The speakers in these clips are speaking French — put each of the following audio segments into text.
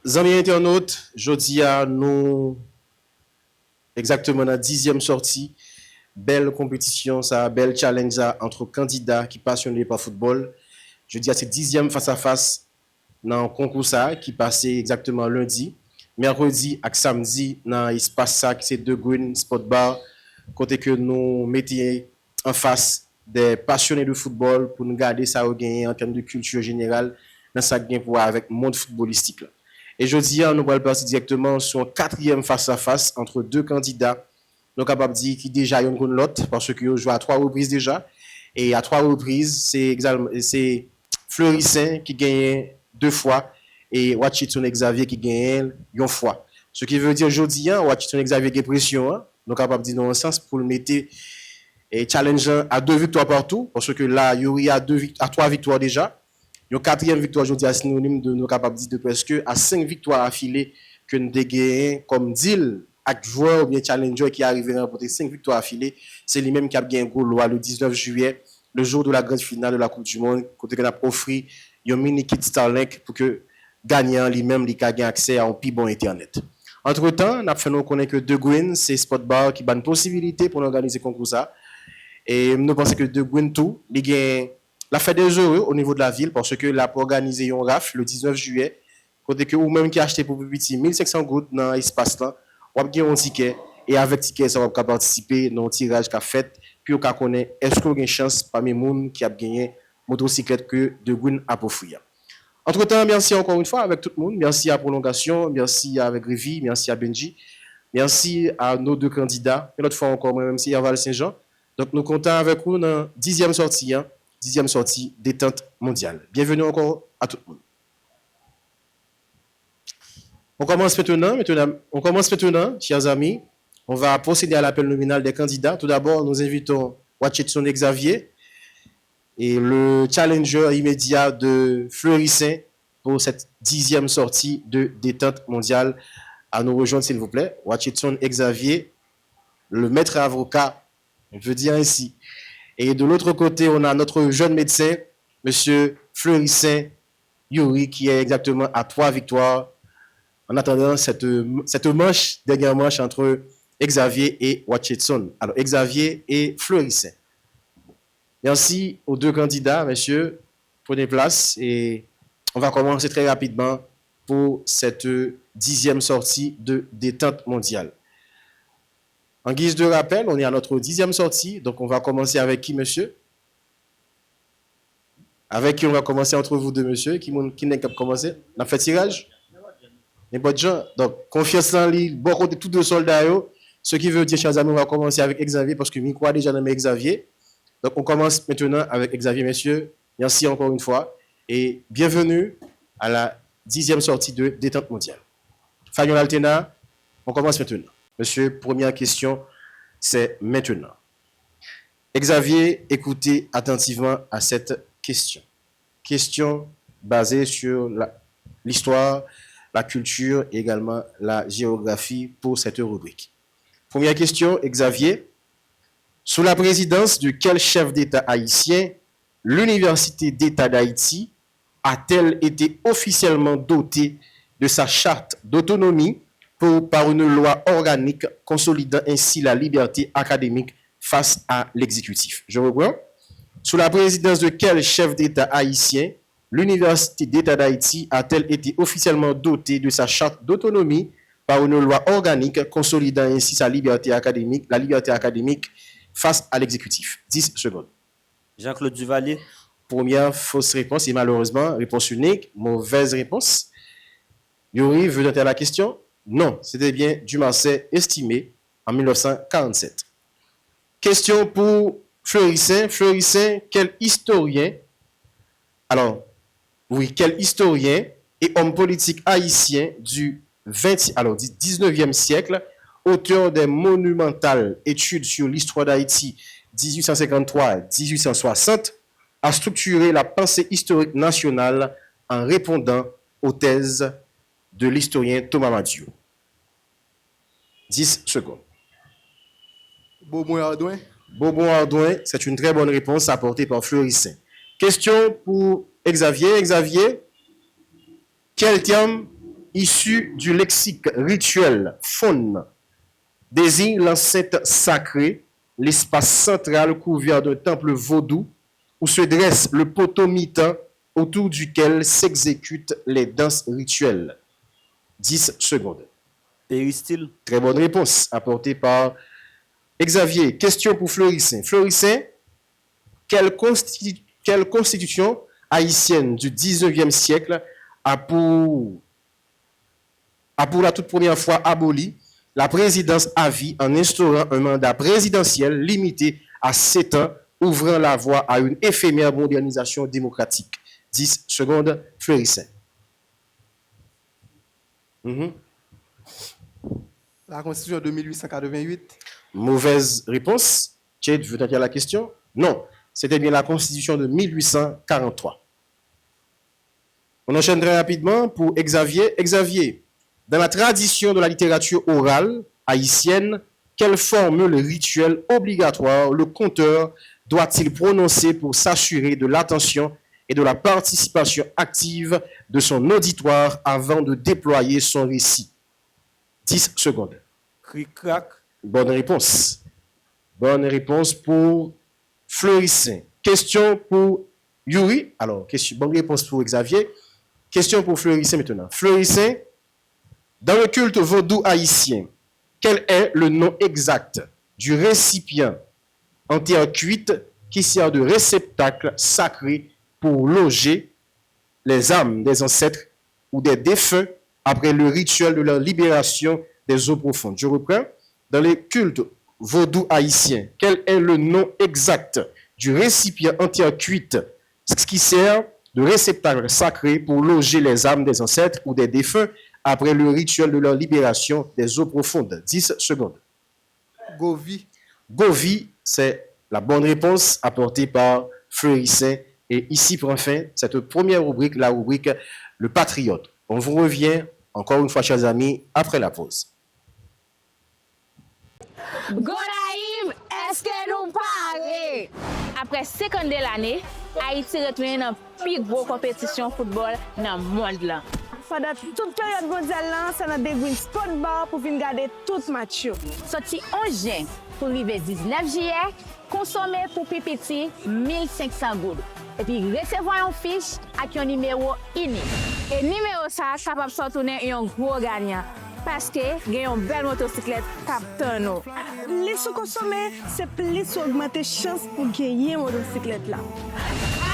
Amis internautes, jeudi à nous exactement la 10e sortie. Belle compétition, ça, belle challenge ça, entre candidats qui passionnés par football. Jeudi à cette 10e face à face dans le concours ça, qui passait exactement lundi. Mercredi et samedi dans l'espace ça, qui c'est De Green Sport Bar, côté que nous mettions en face des passionnés de football pour nous garder ça au gain en termes de culture générale dans ça gain pour avec le monde footballistique là. Et jeudi, nous allons passer directement sur un quatrième face-à-face entre deux candidats. Nous sommes capables de dire qui déjà ont contre l'autre parce qu'ils jouent à 3 reprises déjà. Et à 3 reprises, c'est Fleurissin qui gagne 2 fois et Wachitson Xavier qui gagne 1 fois. Ce qui veut dire jeudi, Wachitson Xavier qui est pression. Nous sommes capables de dire dans un sens pour le mettre et challenger à 2 victoires partout parce que là, il y a 3 victoires déjà. Une quatrième victoire aujourd'hui est synonyme de nous capables de dire de presque à 5 victoires affilées que nous avons gagné comme deal avec joueur ou bien challenger qui arrive à remporter 5 victoires affilées. C'est lui-même qui a gagné un goal le 19 juillet, le jour de la grande finale de la Coupe du Monde, côté qu'on a offert un mini kit Starlink pour que gagnant lui-même il a gagné accès à un plus bon internet. Entre-temps, nous avons connaître que De Green, c'est Sport Bar qui a une possibilité pour organiser le concours ça. Et nous pensons que De Green tout, il gagne la fête des heureux au niveau de la ville parce que là pour organiser un RAF le 19 juillet, côté que ou même qui a acheté pour petit 1500 gouttes dans l'espace là, on a gagné un ticket et avec ticket ça va participer dans un tirage qu'a fait puis on connaît est-ce qu'on a une chance parmi les gens qui a gagné motocyclette que De Green a offert. Entre-temps, merci encore une fois avec tout le monde, merci à Prolongation, merci avec Rivi, merci à Benji, merci à nos deux candidats, une autre fois encore même si à Val-Saint-Jean. Donc nous comptons avec vous dans la 10e sortie. 10e sortie détente mondiale. Bienvenue encore à tout le monde. On commence maintenant, chers amis. On va procéder à l'appel nominal des candidats. Tout d'abord, nous invitons Wachitson Xavier et le challenger immédiat de Fleurissin pour cette 10e sortie de détente mondiale à nous rejoindre, s'il vous plaît. Wachitson Xavier, le maître avocat, on peut dire ainsi. Et de l'autre côté, on a notre jeune médecin, M. Fleurissin Yuri, qui est exactement à 3 victoires en attendant cette manche, dernière manche entre Xavier et Wachitson. Alors, Xavier et Fleurissin. Merci aux deux candidats, messieurs. Prenez place et on va commencer très rapidement pour cette 10e sortie de détente mondiale. En guise de rappel, on est à notre 10e sortie, donc on va commencer avec qui, monsieur? Avec qui on va commencer entre vous deux, monsieur? Qui n'est qu'à commencer? On a fait tirage? Les bonnes gens. Donc, confiance en lui, bon côté tous deux soldats, ce qui veut dire, chers amis, on va commencer avec Xavier, parce que je crois déjà nommé Xavier. Donc, on commence maintenant avec Xavier, messieurs. Merci encore une fois, et bienvenue à la 10e sortie de détente mondiale. Fagnon Altena, on commence maintenant. Monsieur, première question, c'est maintenant. Xavier, écoutez attentivement à cette question. Question basée sur l'histoire, la culture et également la géographie pour cette rubrique. Première question, Xavier. Sous la présidence de quel chef d'État haïtien l'Université d'État d'Haïti a-t-elle été officiellement dotée de sa charte d'autonomie par une loi organique consolidant ainsi la liberté académique face à l'exécutif? Je reprends. Sous la présidence de quel chef d'État haïtien l'Université d'État d'Haïti a-t-elle été officiellement dotée de sa charte d'autonomie par une loi organique consolidant ainsi la liberté académique face à l'exécutif? 10 secondes. Jean-Claude Duvalier. Première fausse réponse et malheureusement, réponse unique, mauvaise réponse. Yuri veut noter la question? Non, c'était bien Dumancet estimé en 1947. Question pour Fleurissin. Fleurissin, quel historien et homme politique haïtien du 19e siècle, auteur des monumentales études sur l'histoire d'Haïti 1853-1860, a structuré la pensée historique nationale en répondant aux thèses de l'historien Thomas Madiou? 10 secondes. Bobon Ardouin. Bobon Ardouin, c'est une très bonne réponse apportée par Fleurissin. Question pour Xavier. Xavier, quel terme issu du lexique rituel faune, désigne l'enceinte sacrée, l'espace central couvert d'un temple vaudou où se dresse le potomitan autour duquel s'exécutent les danses rituelles. 10 secondes. Péristyle. Très bonne réponse apportée par Xavier. Question pour Fleurissin. Fleurissin, quelle constitution haïtienne du 19e siècle a pour la toute première fois aboli la présidence à vie en instaurant un mandat présidentiel limité à 7 ans, ouvrant la voie à une éphémère modernisation démocratique. 10 secondes, Fleurissin. La Constitution de 1888. Mauvaise réponse. Tchède, veux t'attirer la question? Non, c'était bien la Constitution de 1843. On enchaîne très rapidement pour Xavier. Xavier, dans la tradition de la littérature orale haïtienne, quelle formule rituelle obligatoire le conteur doit-il prononcer pour s'assurer de l'attention et de la participation active de son auditoire avant de déployer son récit? 10 secondes. Cric-crac. Bonne réponse. Bonne réponse pour Fleurissin. Question pour Yuri. Alors, bonne réponse pour Xavier. Question pour Fleurissin maintenant. Fleurissin, dans le culte vaudou haïtien, quel est le nom exact du récipient en terre cuite qui sert de réceptacle sacré pour loger les âmes des ancêtres ou des défunts après le rituel de leur libération des eaux profondes? Je reprends. Dans les cultes vaudou haïtiens, quel est le nom exact du récipient en terre cuite qui sert de réceptacle sacré pour loger les âmes des ancêtres ou des défunts après le rituel de leur libération des eaux profondes? 10 secondes. Govi. Govi, c'est la bonne réponse apportée par Fleurissin. Et ici prend fin cette première rubrique, la rubrique Le Patriote. On vous revient encore une fois, chers amis, après la pause. Gonaïve, est-ce que nous parlons? Après 50 l'année, Haïti retourne dans la plus grosse compétition de football dans le monde. Pendant toute période mondiale, c'est notre dégoût sport bar pour venir garder tout match. Sorti 11 juin pour arriver 19 juillet, consommer pour pipiti 1500 gouttes. Et puis recevoir une fiche avec un numéro unique. Et numéro ça, capable de sortir un gros gagnant. Parce que il y a une belle motocyclette capteur nous. Les sous-consommés, c'est plus augmenter chance pour gagner motocyclette là.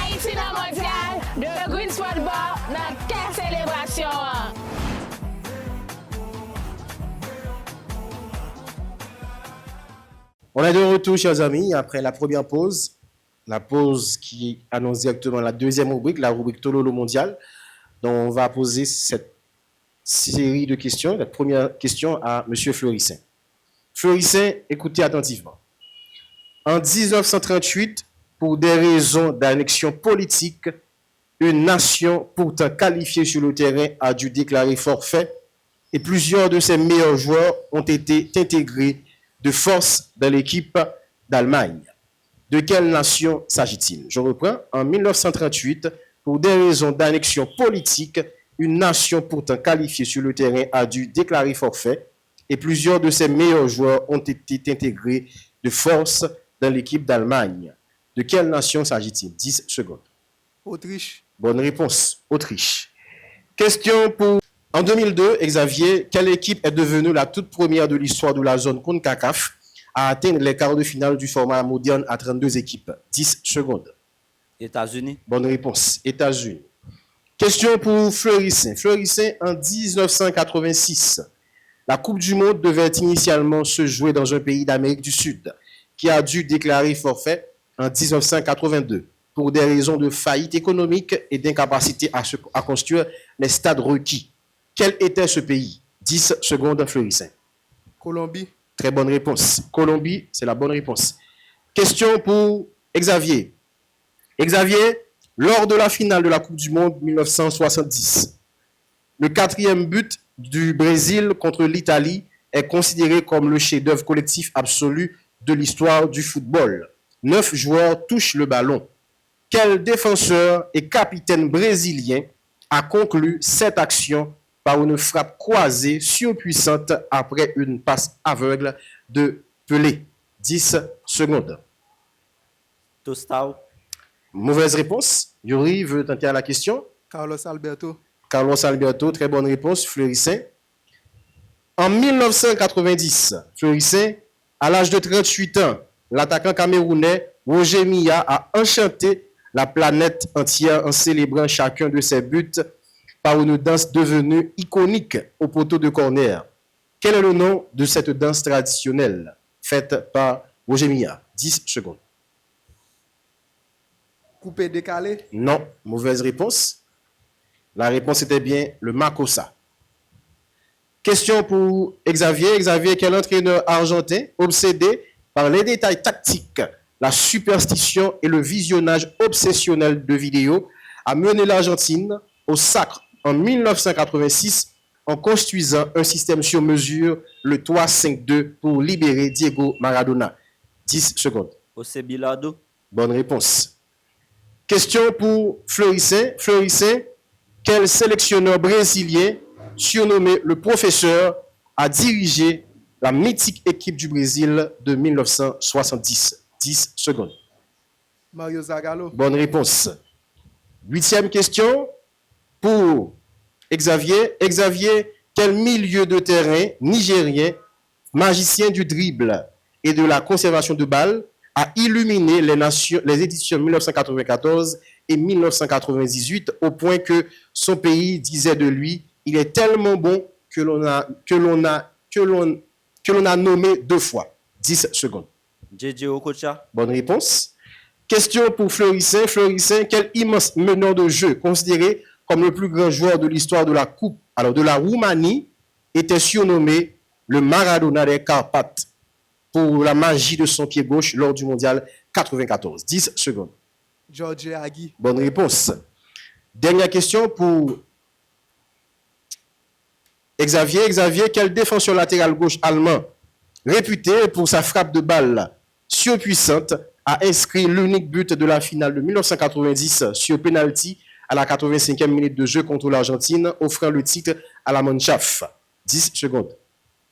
Haïti dans le mondial, de Green Sport Bar, dans quelle célébration? On est de retour, chers amis, après la première pause. La pause qui annonce directement la deuxième rubrique, la rubrique Tololo Mondial, dont on va poser cette série de questions. La première question à M. Fleurissin. Fleurissin, écoutez attentivement. En 1938, pour des raisons d'annexion politique, une nation pourtant qualifiée sur le terrain a dû déclarer forfait et plusieurs de ses meilleurs joueurs ont été intégrés de force dans l'équipe d'Allemagne. De quelle nation s'agit-il? Je reprends. En 1938, pour des raisons d'annexion politique, une nation pourtant qualifiée sur le terrain a dû déclarer forfait et plusieurs de ses meilleurs joueurs ont été intégrés de force dans l'équipe d'Allemagne. De quelle nation s'agit-il? 10 secondes. Autriche. Bonne réponse. Autriche. Question pour... En 2002, Xavier, quelle équipe est devenue la toute première de l'histoire de la zone CONCACAF à atteindre les quarts de finale du format moderne à 32 équipes? 10 secondes. États-Unis. Bonne réponse. États-Unis. Question pour Fleurissin. Fleurissin, en 1986, la Coupe du Monde devait initialement se jouer dans un pays d'Amérique du Sud qui a dû déclarer forfait en 1982 pour des raisons de faillite économique et d'incapacité à construire les stades requis. Quel était ce pays? 10 secondes, Fleurissin. Colombie. Très bonne réponse. Colombie, c'est la bonne réponse. Question pour Xavier. Xavier, lors de la finale de la Coupe du Monde 1970, le 4e but du Brésil contre l'Italie est considéré comme le chef-d'œuvre collectif absolu de l'histoire du football. 9 joueurs touchent le ballon. Quel défenseur et capitaine brésilien a conclu cette action par une frappe croisée surpuissante après une passe aveugle de Pelé. 10 secondes. Tostao. Mauvaise réponse. Yuri veut tenter à la question. Carlos Alberto. Carlos Alberto, très bonne réponse. Fleurissin. En 1990, Fleurissin, à l'âge de 38 ans, l'attaquant camerounais Roger Milla a enchanté la planète entière en célébrant chacun de ses buts par une danse devenue iconique au poteau de corner. Quel est le nom de cette danse traditionnelle faite par Roger Milla? 10 secondes. Coupé décalé. Non, mauvaise réponse. La réponse était bien le Makossa. Question pour Xavier. Xavier, quel entraîneur argentin obsédé par les détails tactiques, la superstition et le visionnage obsessionnel de vidéos a mené l'Argentine au sacre en 1986 en construisant un système sur mesure, le 3-5-2, pour libérer Diego Maradona? 10 secondes. José Bilardo. Bonne réponse. Question pour Fleurissin. Fleurissin, quel sélectionneur brésilien surnommé le professeur a dirigé la mythique équipe du Brésil de 1970? 10 secondes. Mario Zagallo. Bonne réponse. 8e question pour Xavier. Xavier, quel milieu de terrain nigérien, magicien du dribble et de la conservation de balles, a illuminé les éditions 1994 et 1998 au point que son pays disait de lui: il est tellement bon que l'on a nommé 2 fois. 10 secondes. JJ Okocha. Bonne réponse. Question pour Fleurissin. Fleurissin, quel immense meneur de jeu, considéré comme le plus grand joueur de l'histoire de la Coupe, alors de la Roumanie, était surnommé le Maradona des Carpates pour la magie de son pied gauche lors du mondial 94. 10 secondes. George Agui. Bonne réponse. Dernière question pour Xavier. Xavier, quel défenseur latéral gauche allemand, réputé pour sa frappe de balle surpuissante, a inscrit l'unique but de la finale de 1990 sur penalty à la 85e minute de jeu contre l'Argentine, offrant le titre à la Mannschaft? 10 secondes.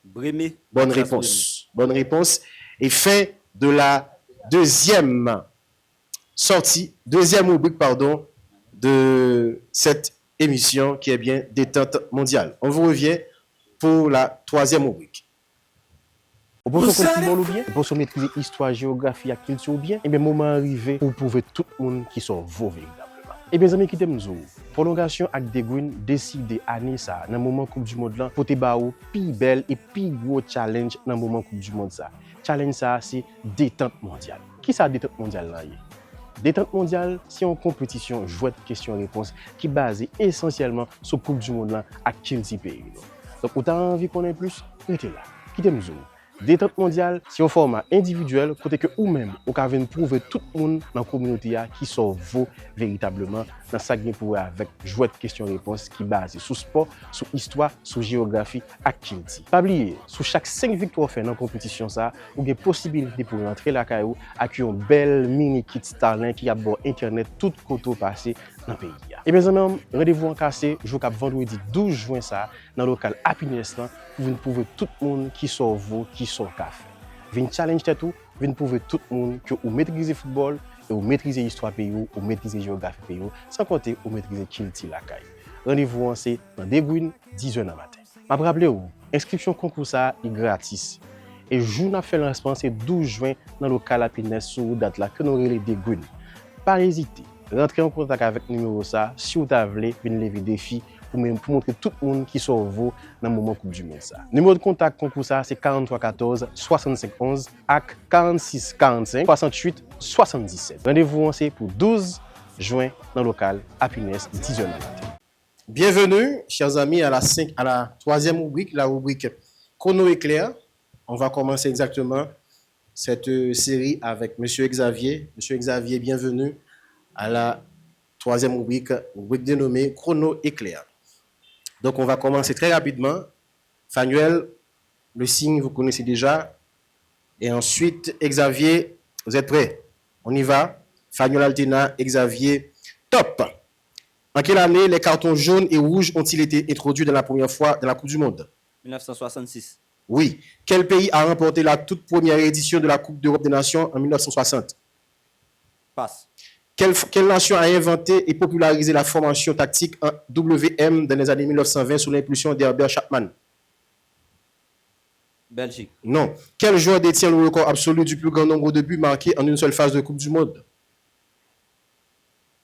Brémé. Bonne réponse. Bonne réponse. Et fin de la deuxième rubrique, de cette émission qui est bien détente mondiale. On vous revient pour la 3e rubrique. Vous pensez qu'on ou bien? Vous pensez maîtriser histoire, géographie et culture ou bien? Eh bien, moment arrivé pour prouver tout le monde qui sont vos véritables. Eh bien, amis qui t'aiment, prolongation avec des Green décidé année ça, dans le moment Coupe du Monde là, pour te baou, plus belle et plus gros challenge dans le moment Coupe du Monde ça. Challenge ça, c'est détente mondiale. Qui ça détente mondiale là? Détente mondiale, c'est une compétition jouet de questions-réponses qui est basée essentiellement sur Coupe du Monde là à quel pays. Donc, vous avez envie qu'on ait plus, restez là. Qui t'aime, Détente mondiale, c'est un format individuel côté que ou même vous pouvez prouver tout le monde dans la communauté qui sont vous véritablement dans ça gain pour avec jouet de questions-réponses qui basé sur sport, sur histoire, sur géographie et culture. Pas oublier, sur chaque 5 victoires faites dans la compétition ça, vous avez possibilité pour rentrer la caillou avec une belle mini kit Starlink qui a bon internet tout côté passé dans le pays. Et bien amis, rendez-vous en cassé, je vous vendredi 12 juin ça dans le local Happiness là, vous pouvez tout le monde qui sont vous qui sont café. Venez challenge tout, venez prouver tout le monde que vous maîtrisez le football et vous maîtrisez l'histoire pays, vous maîtrisez la géographie pays, sans compter vous maîtrisez culture la caille. Rendez-vous en c'est dans des Green 10h du matin. Je rappelle vous, inscription concours ça est gratis. Et jour n'a fait lancement c'est 12 juin dans le local Happiness sur date là que nous relais des Green. Pas hésiter, rentrez en contact avec le numéro ça si vous voulez venir lever défi pour montrer tout le monde qui sont vous dans le moment Coupe du Monde. Numéro de contact concours ça c'est 43 14 65 11 et 46 45 68 77. Rendez-vous c'est pour 12 juin dans le local Happiness 10h du matin. Bienvenue chers amis à la 3e rubrique, la rubrique Chrono Éclair. On va commencer exactement cette série avec Monsieur Xavier. Monsieur Xavier, bienvenue à la 3e rubrique dénommée Chrono Éclair. Donc, on va commencer très rapidement. Fanuel, le signe, vous connaissez déjà. Et ensuite, Xavier, vous êtes prêts? On y va. Fanuel Altena, Xavier, top. En quelle année les cartons jaunes et rouges ont-ils été introduits dans la première fois dans la Coupe du Monde? 1966. Oui. Quel pays a remporté la toute première édition de la Coupe d'Europe des Nations en 1960? Passe. Quelle nation a inventé et popularisé la formation tactique en WM dans les années 1920 sous l'impulsion d'Herbert Chapman? Belgique. Non. Quel joueur détient le record absolu du plus grand nombre de buts marqués en une seule phase de Coupe du Monde?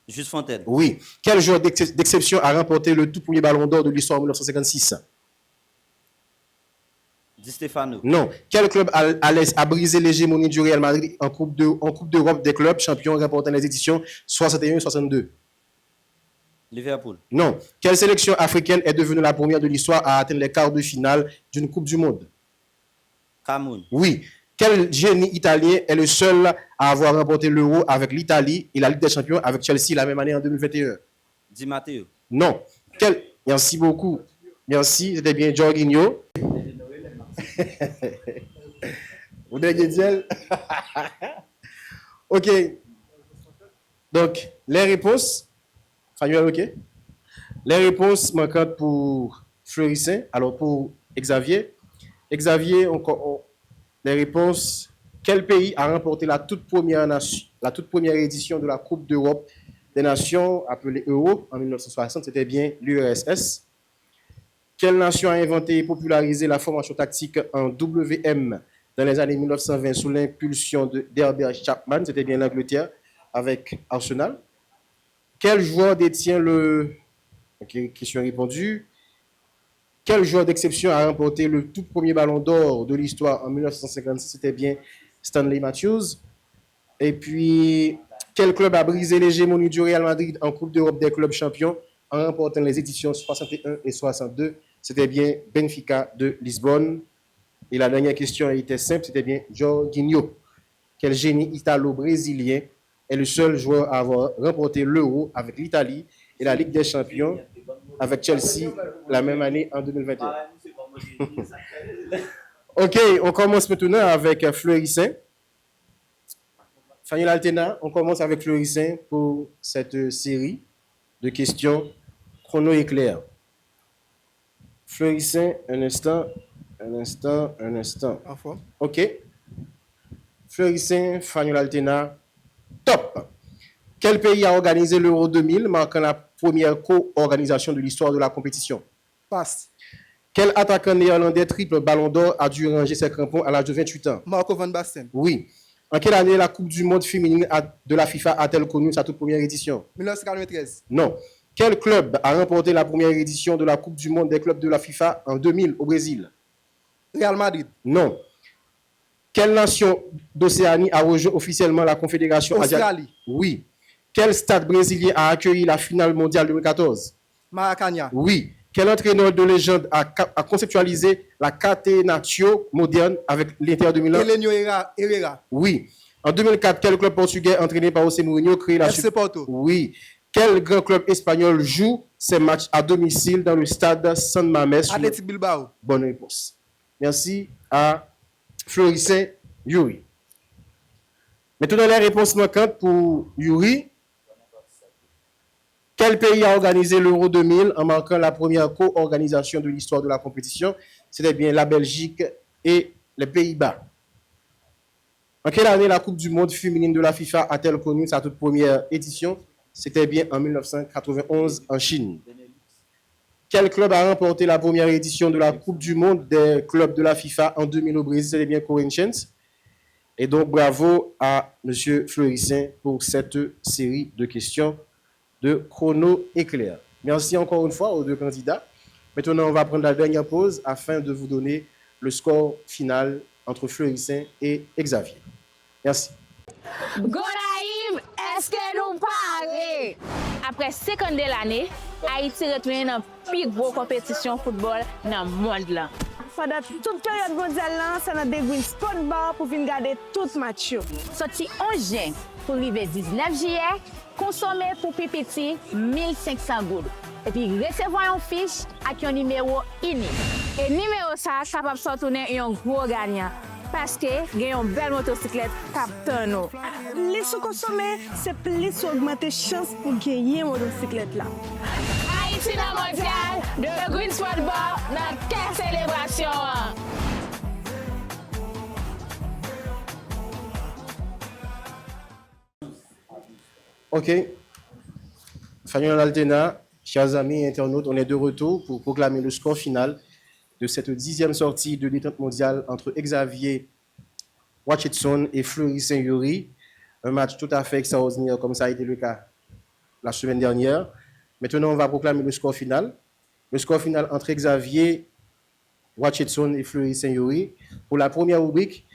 Juste Fontaine. Oui. Quel joueur d'exception a remporté le tout premier ballon d'or de l'histoire en 1956? Di Stefano. Non. Quel club à l'aise a brisé l'hégémonie du Real Madrid en Coupe d'Europe des clubs champions remportant les éditions 61 et 62? Liverpool. Non. Quelle sélection africaine est devenue la première de l'histoire à atteindre les quarts de finale d'une Coupe du Monde? Cameroun. Oui. Quel génie italien est le seul à avoir remporté l'Euro avec l'Italie et la Ligue des Champions avec Chelsea la même année en 2021? Di Matteo. Non. Merci beaucoup. Merci, c'était bien Jorginho. Vous devez dire. Ok. Donc, les réponses. Fanuel, ok? Les réponses manquantes pour Fleurissin. Alors, pour Xavier. Xavier, les réponses. Quel pays a remporté la toute première édition de la Coupe d'Europe des Nations, appelée Euro, en 1960? C'était bien l'URSS. Quelle nation a inventé et popularisé la formation tactique en WM dans les années 1920 sous l'impulsion d'Herbert Chapman? C'était bien l'Angleterre avec Arsenal. Quel joueur détient le... Ok, question répondue. Quel joueur d'exception a remporté le tout premier ballon d'or de l'histoire en 1956? C'était bien Stanley Matthews. Et puis, quel club a brisé l'hégémonie du Real Madrid en Coupe d'Europe des clubs champions en remportant les éditions 61 et 62? C'était bien Benfica de Lisbonne. Et la dernière question était simple, c'était bien Jorginho. Quel génie italo-brésilien est le seul joueur à avoir remporté l'Euro avec l'Italie et la Ligue des Champions avec Chelsea la même année en 2021? Ok, on commence maintenant avec Fleurissin. Fanny Altena, on commence avec Fleurissin pour cette série de questions chrono-éclair. Fleurissin, un instant. En forme. Ok. Fleurissin, Fanny Altena, top. Quel pays a organisé l'Euro 2000, marquant la première co-organisation de l'histoire de la compétition? Passe. Quel attaquant néerlandais triple ballon d'or a dû ranger ses crampons à l'âge de 28 ans? Marco van Basten. Oui. En quelle année la Coupe du Monde féminine de la FIFA a-t-elle connu sa toute première édition? 1993. Non. Quel club a remporté la première édition de la Coupe du Monde des clubs de la FIFA en 2000 au Brésil? Real Madrid. Non. Quelle nation d'Océanie a rejoint officiellement la Confédération asiatique? Australie. Oui. Quel stade brésilien a accueilli la finale mondiale 2014? Maracanã. Oui. Quel entraîneur de légende a conceptualisé la catenaccio moderne avec l'Inter de Milan? Elenio Herrera. Oui. En 2004, quel club portugais entraîné par José Mourinho crée la FC Porto. Oui. Quel grand club espagnol joue ses matchs à domicile dans le stade San Mamés? Athletic Bilbao. Bonne réponse. Merci à Fleurissin Yuri. Maintenant, les réponses manquantes pour Yuri. Quel pays a organisé l'Euro 2000 en marquant la première co-organisation de l'histoire de la compétition? C'était bien la Belgique et les Pays-Bas. En quelle année la Coupe du Monde féminine de la FIFA a-t-elle connu sa toute première édition? C'était bien en 1991 en Chine. Quel club a remporté la première édition de la Coupe du Monde des clubs de la FIFA en 2000 au Brésil? C'était bien Corinthians. Et donc, bravo à M. Fleurissin pour cette série de questions de chrono éclair. Merci encore une fois aux deux candidats. Maintenant, on va prendre la dernière pause afin de vous donner le score final entre Fleurissin et Xavier. Merci. Gonaïve, est-ce que nous parlons? Après 50 de l'année, Haïti retourne dans la plus grosse compétition de football dans le monde. Là. Pendant toute période mondiale, ça a des sport bar pour venir garder tout match. Sorti 11 juin pour arriver 19 juillet, consommer pour pipiti 1500 gouttes. Et puis recevoir une fiche avec un numéro unique. Et numéro ça capable de sortir un gros gagnant. paske gen yon bel motosiklet kap tan nou. Plis ou konsome, se plis ou augmente chans pou genye motosiklet la. Haïti nan mondial, de Green Sport Bar nan ke selebrasyon. Ok. Fagnon Altena, chers amis internautes, on est de retour pour proclamer le score final de cette 10e sortie de détente mondiale entre Xavier Wachitson et Fleury Saint-Yuri. Un match tout à fait extraordinaire comme ça a été le cas la semaine dernière. Maintenant, on va proclamer le score final. Le score final entre Xavier Wachitson et Fleury Saint-Yuri. Pour la première rubrique,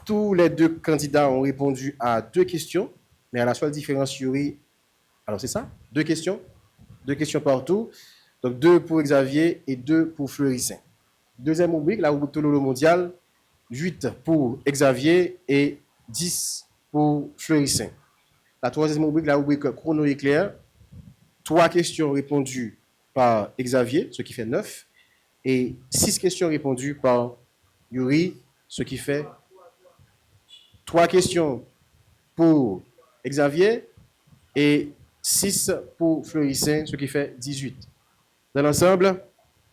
tous les deux candidats ont répondu à 2 questions, mais à la seule différence, Yuri. Alors, c'est ça? 2 questions? 2 questions partout. Donc, 2 pour Xavier et 2 pour Fleury Saint. Deuxième rubrique, la rubrique Tololo mondial, 8 pour Xavier et 10 pour Fleury Saint. La troisième rubrique, la rubrique chrono éclair, 3 questions répondues par Xavier, ce qui fait 9, et 6 questions répondues par Yuri, ce qui fait 3 questions pour Xavier et 6 pour Fleury Saint, ce qui fait 18. Dans l'ensemble,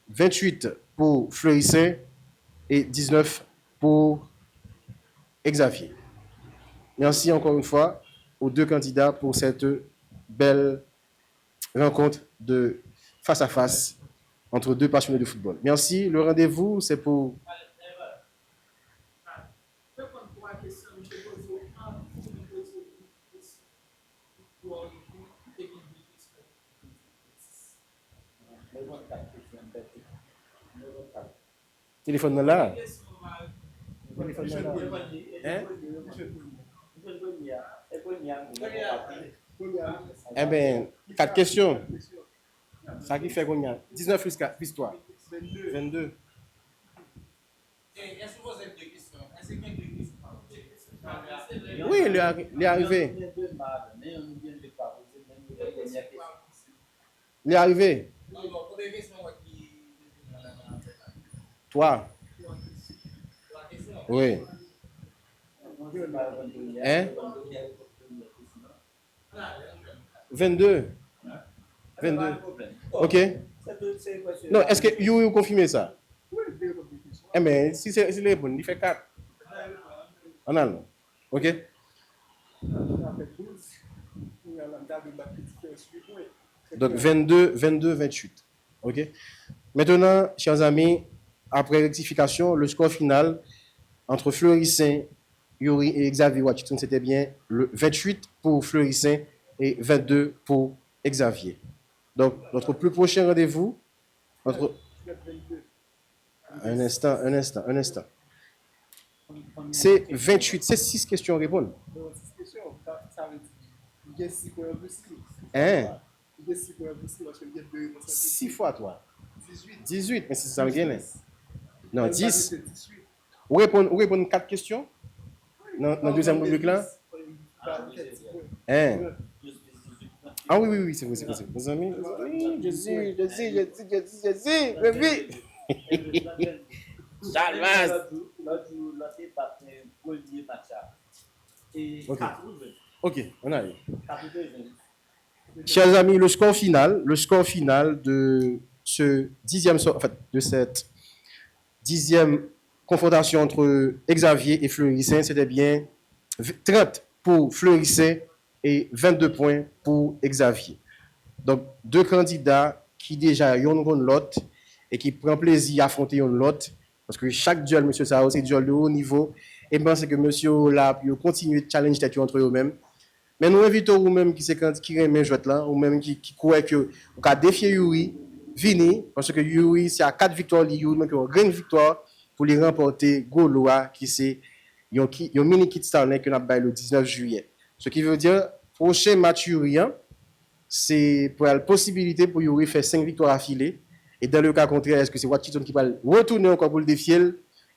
28 pour Fleury Saint et 19 pour Xavier. Merci encore une fois aux 2 candidats pour cette belle rencontre de face à face entre 2 passionnés de football. Merci. Le rendez-vous, c'est pour... Téléphone là. Hein? Eh bien, 4 questions. Ça qui fait combien? 19 plus 4, plus 3. 22. Oui, il est arrivé. Il est arrivé. 3. Oui. Hein? 22. 22. Ok. Non, est-ce que vous confirmez ça? Eh bien, si c'est les bonnes, il fait 4. En allemand. Ok? Donc 22, 28. Ok? Maintenant, chers amis, après rectification, le score final entre Fleury Saint, Yuri et Xavier Wachitson, c'était bien le 28 pour Fleury Saint et 22 pour Xavier. Donc, notre plus prochain rendez-vous, un instant. C'est 28, c'est 6 questions à répondre. Hein? 6 fois, toi. 18, mais c'est ça me gagne. Non, 10. Vous répondez 4 questions dans la deuxième rubrique là? Hein? Ah oui, c'est vrai. Mes amis, je Ok, on arrive. Chers amis, le score final de ce 10e, de cette 10e confrontation entre Xavier et Fleury Saint, c'était bien 30 pour Fleury Saint et 22 points pour Xavier. Donc, 2 candidats qui déjà ont l'autre et qui prennent plaisir à affronter l'autre, parce que chaque duel, monsieur Sao, c'est duel de haut niveau, et je pense que monsieur là, il continue de challenge entre eux-mêmes. Mais nous invitons vous-même qui remet jouet là, ou même qui croit que vous pouvez défier Yuri, venez, parce que Yuri, c'est à 4 victoires, Yuri, donc une grande victoire pour les remporter Gaulois, qui c'est un mini kit Starlink que nous avons le 19 juillet. Ce qui veut dire, prochain match Yuri, c'est pour la possibilité pour Yuri faire 5 victoires affilées. Et dans le cas contraire, est-ce que c'est Wachitson qui va retourner encore pour le défier,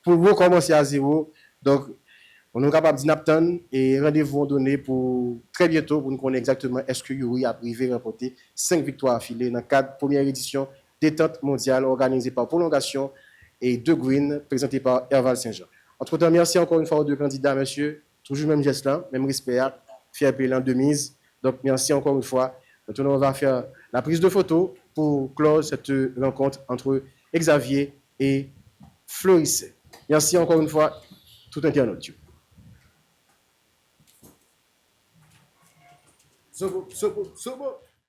pour recommencer à 0. Donc, on est capable de Napton et rendez-vous donné pour très bientôt pour nous connaître exactement est-ce que Yuri a privé remporter 5 victoires affilées dans le cadre de la première édition détente mondiale organisée par Prolongation et De Green, présentée par Herval Saint-Jean. Entre-temps, merci encore une fois aux deux candidats, monsieur. Toujours le même geste là, même respect, fair play de mise. Donc, merci encore une fois. Maintenant, on va faire la prise de photo pour clore cette rencontre entre Xavier et Floris. Merci encore une fois, tout internaute. Sobo, sobo, sobo.